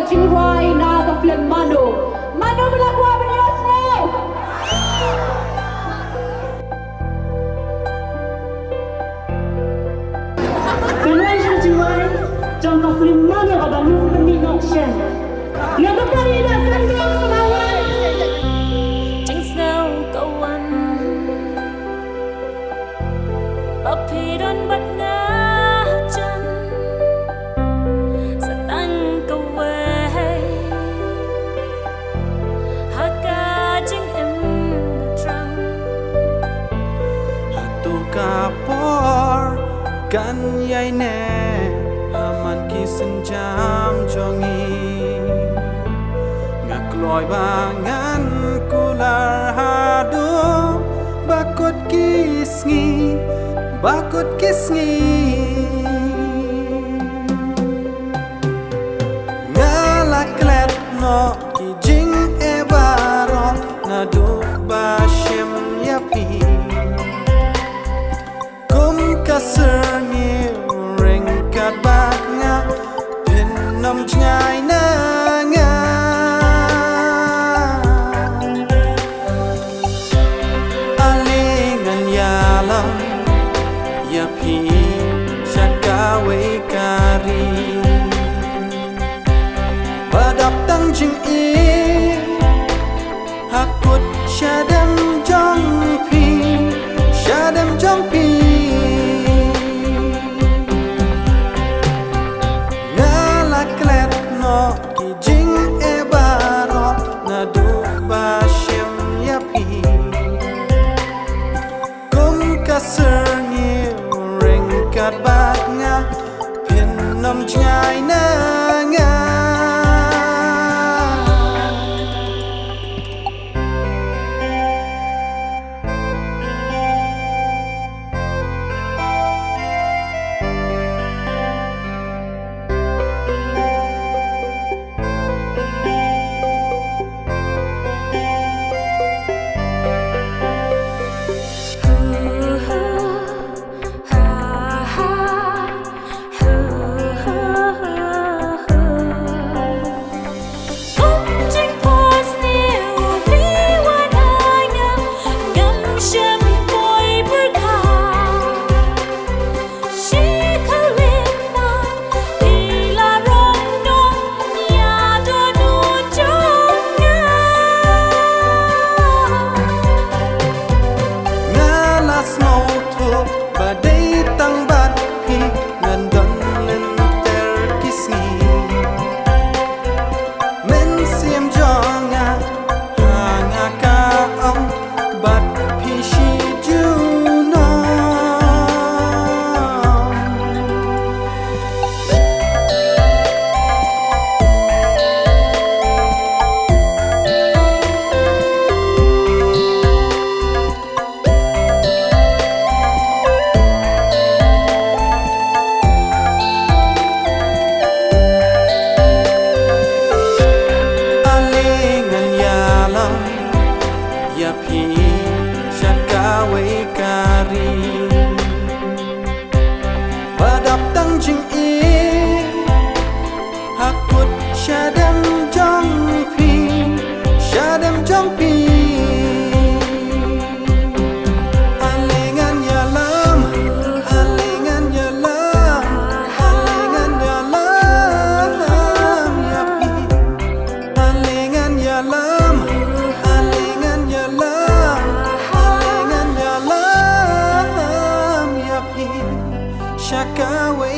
Jinghuai na ka film Mano. Mano berlaku apa ni Osmo? Kemudian Jinghuai trong ka film Mano ka ba ni seperti auction. Yang kali dah sendiri semawan. Chính sao cậu anh bập thì đơn bất ngờ chân sẽ tăng cầu về hát ca chính em trăng tu kapor kan yai ne aman ki senjam jongi ngakloi bangan kular hadu bakut kisngi ngalaklet no ki jing e baro na du ba shem yapi kum kasar ni ringkat bak nga pin nam ngai na nga alingan yalam yapi shakawe kari badap tang jing e hakut shadam jong pi ngalaklet no ki jing e baro na du ba shem yapi kum kasar ni ringkat bak nga pin nam ngai na nga badai tang bat pi ngan don len ter kisni men sim jonga hanga ka om bat pi shi juno yapi shakawe kari badap tang jing e hakut shadam jong pi alingan yalam yapi alingan yalam shakawe